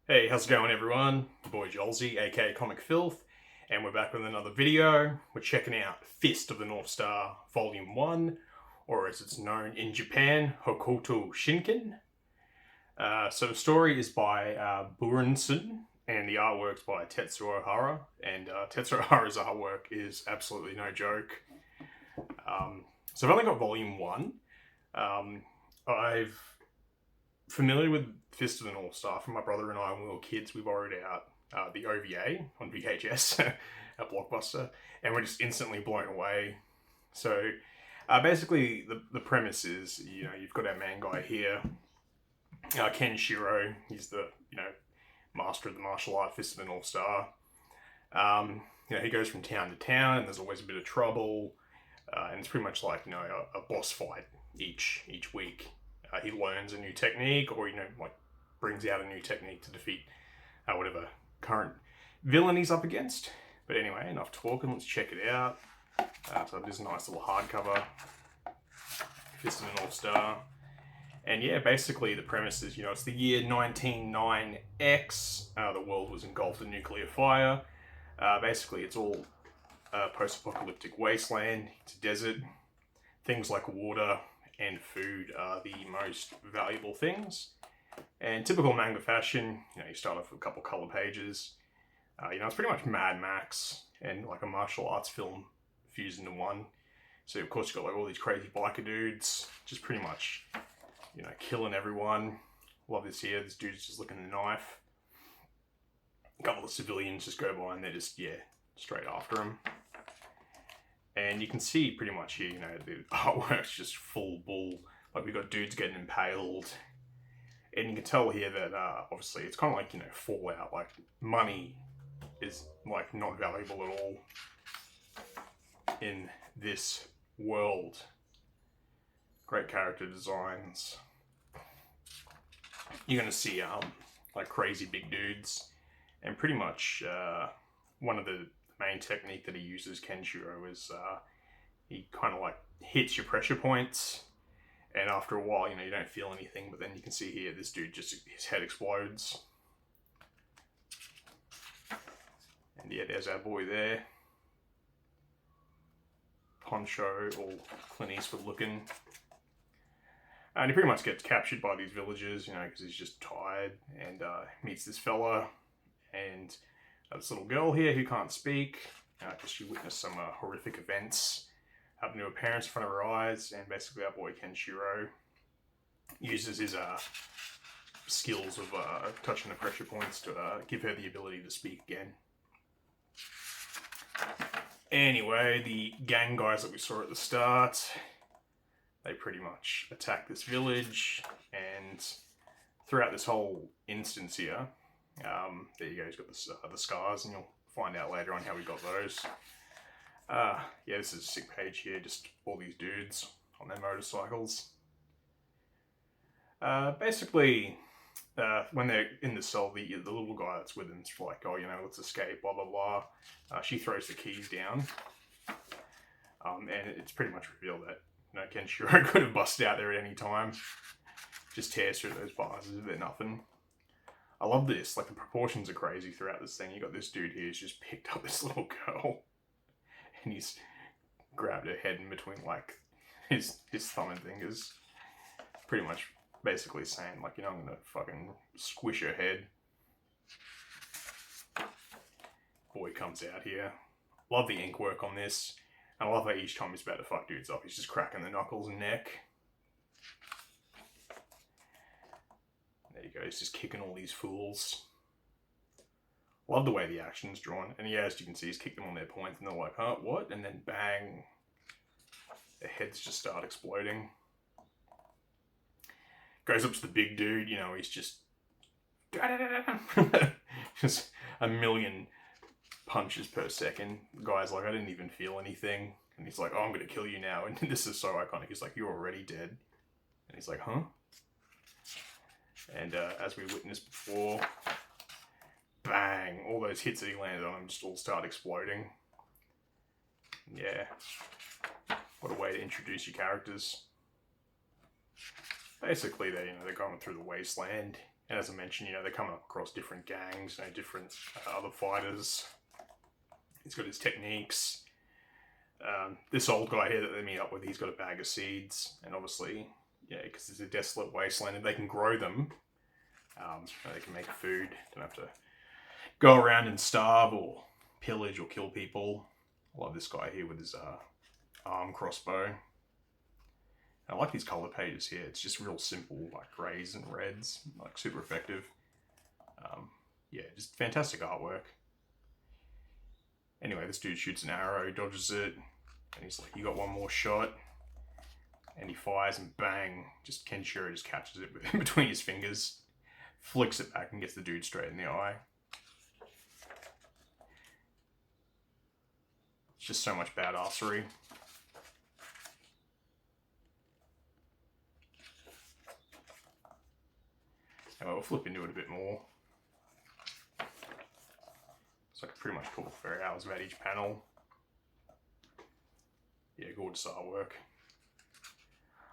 Hey, how's it going everyone? Your boy Jolzy, aka Comic Filth, and we're back with another video. We're checking out Fist of the North Star Volume 1, or as it's known in Japan, Hokuto Shinken. So the story is by Burenson, and the artwork's by Tetsuo Hara, and Tetsuo Hara's artwork is absolutely no joke. So I've only got Volume 1. I've familiar with Fist of the North Star from my brother and I when we were kids. We borrowed out the OVA on VHS at Blockbuster, and we're just instantly blown away. So basically, the premise is you've got our main guy here, Ken Shiro. He's the master of the martial art Fist of the North Star. He goes from town to town, and there's always a bit of trouble, and it's pretty much like a boss fight each week. He learns a new technique, or brings out a new technique to defeat whatever current villain he's up against. But anyway, enough talking. Let's check it out. So this nice little hardcover, Fist of the North Star, and yeah, basically the premise is it's the year 199X. The world was engulfed in nuclear fire. Basically, it's all post-apocalyptic wasteland. It's a desert. Things like water and food are the most valuable things. And typical manga fashion, you start off with a couple color pages. It's pretty much Mad Max and like a martial arts film fused into one. So of course you've got like all these crazy biker dudes, just pretty much, killing everyone. Love this here. This dude's just looking at a knife. A couple of civilians just go by and they're just, straight after him. And you can see pretty much here, the artwork's just full bull. Like we've got dudes getting impaled. And you can tell here that obviously it's kind of like, Fallout. Like money is like not valuable at all in this world. Great character designs. You're going to see like crazy big dudes. And pretty much one of the main technique that he uses, Kenshiro, is he kind of like hits your pressure points, and after a while, you don't feel anything, but then you can see here, this dude just, his head explodes. And yeah, there's our boy there. Poncho, all Clint Eastwood looking. And he pretty much gets captured by these villagers, because he's just tired, and meets this fella, and this little girl here who can't speak because she witnessed some horrific events happen to her parents in front of her eyes, and basically our boy Kenshiro uses his skills of touching the pressure points to give her the ability to speak again. Anyway, the gang guys that we saw at the start, they pretty much attack this village, and throughout this whole instance here, there you go, he's got the scars, and you'll find out later on how we got those. Yeah, this is a sick page here, just all these dudes on their motorcycles. Basically, when they're in the cell, the little guy that's with him's like, oh, let's escape, blah, blah, blah. She throws the keys down. And it's pretty much revealed that, Kenshiro could have busted out there at any time. Just tears through those bars as if they're nothing. I love this. Like, the proportions are crazy throughout this thing. You got this dude here who's just picked up this little girl, and he's grabbed her head in between, like, his thumb and fingers. Pretty much basically saying, like, I'm gonna fucking squish her head. Boy comes out here. Love the ink work on this. And I love how each time he's about to fuck dudes up, he's just cracking the knuckles and neck. There you go, he's just kicking all these fools. Love the way the action's drawn. And yeah, as you can see, he's kicked them on their points, and they're like, huh, what? And then bang, their heads just start exploding. Goes up to the big dude, he's just just a million punches per second. The guy's like, I didn't even feel anything. And he's like, oh, I'm gonna kill you now. And this is so iconic. He's like, you're already dead. And he's like, huh? And as we witnessed before, bang, all those hits that he landed on him just all start exploding. Yeah. What a way to introduce your characters. Basically, they're going through the wasteland, And as I mentioned, they're coming up across different gangs, different other fighters. He's got his techniques. This old guy here that they meet up with, he's got a bag of seeds, and obviously, because it's a desolate wasteland, and they can grow them. They can make food. Don't have to go around and starve or pillage or kill people. I love this guy here with his arm crossbow. I like these color pages here. It's just real simple, like grays and reds, like super effective. Just fantastic artwork. Anyway, this dude shoots an arrow, dodges it, and he's like, "You got one more shot." And he fires, and bang! Just Kenshiro just catches it between his fingers, flicks it back, and gets the dude straight in the eye. It's just so much badassery. Anyway, we'll flip into it a bit more. So I could pretty much talk for hours about each panel. Yeah, gorgeous artwork.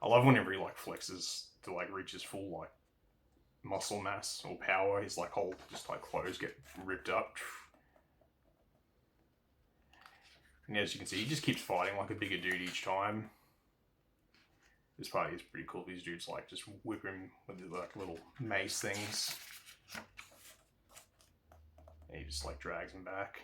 I love whenever he flexes to reach his full muscle mass or power. His whole clothes get ripped up. And as you can see, he just keeps fighting like a bigger dude each time. This part is pretty cool. These dudes just whip him with the little mace things. And he just drags him back.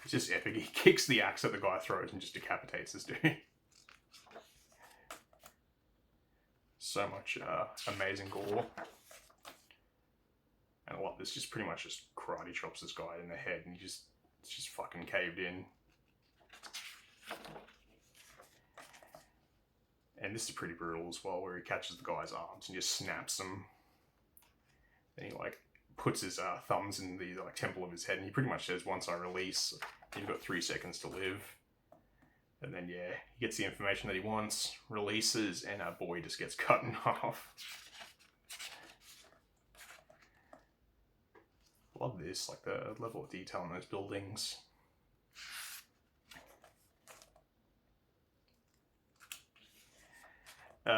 It's just epic. He kicks the axe that the guy throws and just decapitates this dude. So much amazing gore. And I love this. Just pretty much just karate chops this guy in the head, and it's just fucking caved in. And this is pretty brutal as well, where he catches the guy's arms and just snaps them. Then he puts his thumbs in the temple of his head, and he pretty much says, "Once I release, you've got 3 seconds to live." And then he gets the information that he wants, releases, and our boy just gets cut in half. Love this, the level of detail in those buildings.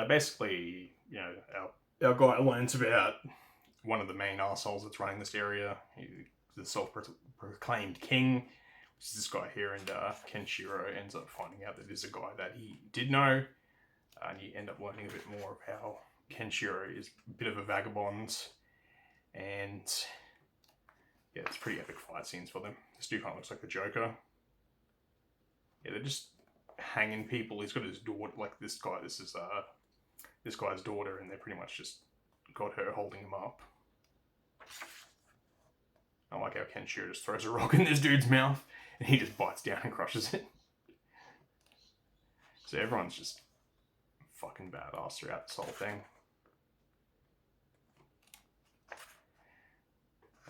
Basically, our guy learns about one of the main assholes that's running this area. The self-proclaimed king, which is this guy here, and Kenshiro ends up finding out that there's a guy that he did know, and you end up learning a bit more of how Kenshiro is a bit of a vagabond, and yeah, it's pretty epic fight scenes for them. This dude kind of looks like the Joker. Yeah, they're just hanging people. He's got his daughter, this guy. This is this guy's daughter, and they pretty much just got her holding him up. I like how Kenshiro just throws a rock in this dude's mouth, and he just bites down and crushes it. So everyone's just fucking badass throughout this whole thing.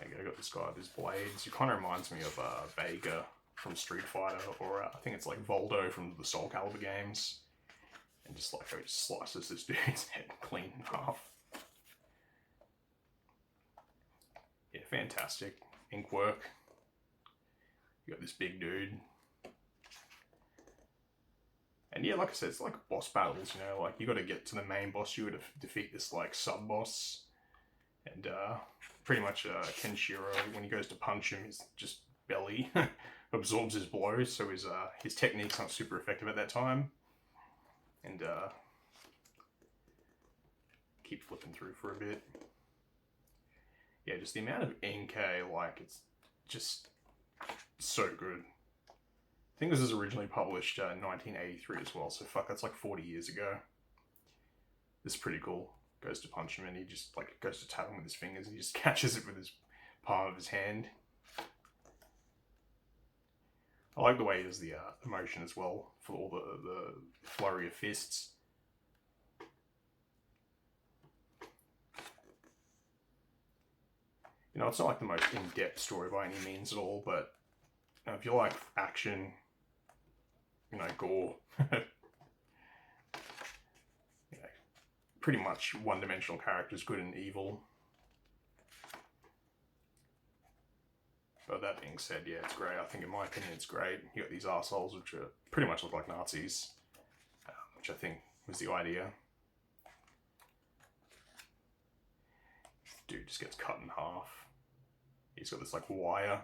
I got this guy with his blades. He kind of reminds me of Vega from Street Fighter, or I think it's Voldo from the Soul Calibur games. And just how he just slices this dude's head clean in half. Yeah, fantastic ink work. You got this big dude. And yeah, like I said, it's boss battles, you got to get to the main boss, you got to defeat this sub-boss. And pretty much Kenshiro, when he goes to punch him, his just belly absorbs his blows, so his technique's not super effective at that time. And keep flipping through for a bit. Yeah, just the amount of ink, it's just so good. I think this was originally published in 1983 as well, so fuck, that's 40 years ago. This is pretty cool. Goes to punch him, and he just goes to tap him with his fingers, and he just catches it with his palm of his hand. I like the way he does the motion as well for all the flurry of fists. It's not the most in-depth story by any means at all, but if you like action, gore, pretty much one-dimensional characters, good and evil. But that being said, yeah, it's great. I think, in my opinion, it's great. You got these arseholes which pretty much look like Nazis, which I think was the idea. dude just gets cut in half. He's got this like wire.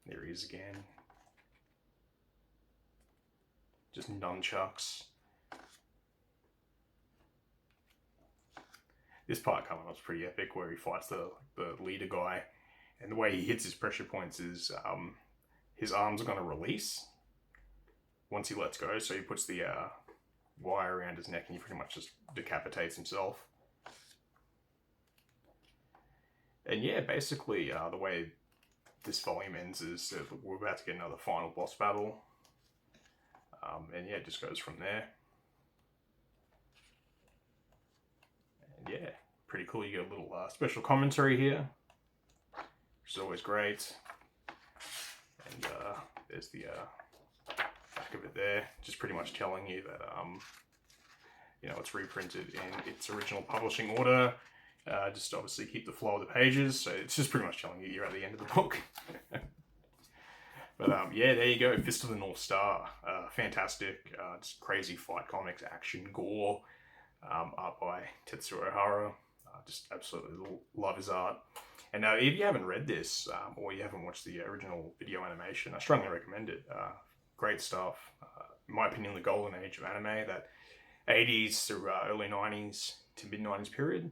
There he is again. Just nunchucks. This part coming up is pretty epic, where he fights the leader guy, and the way he hits his pressure points is his arms are going to release once he lets go, so he puts the wire around his neck and he pretty much just decapitates himself. And yeah, basically the way this volume ends is that we're about to get another final boss battle, and yeah, it just goes from there. And yeah, pretty cool. You get a little special commentary here, which is always great. And there's the back of it there, just pretty much telling you that you know, it's reprinted in its original publishing order. Just obviously keep the flow of the pages, so it's just pretty much telling you you're at the end of the book. But yeah, there you go, Fist of the North Star. Fantastic, just crazy fight comics, action, gore, art by Tetsuo Hara. Just absolutely love his art. And if you haven't read this, or you haven't watched the original video animation, I strongly recommend it. Great stuff. In my opinion, the golden age of anime, that 80s through early 90s to mid 90s period.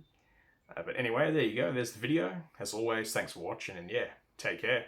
But anyway, there you go. There's the video. As always, thanks for watching, and yeah, take care.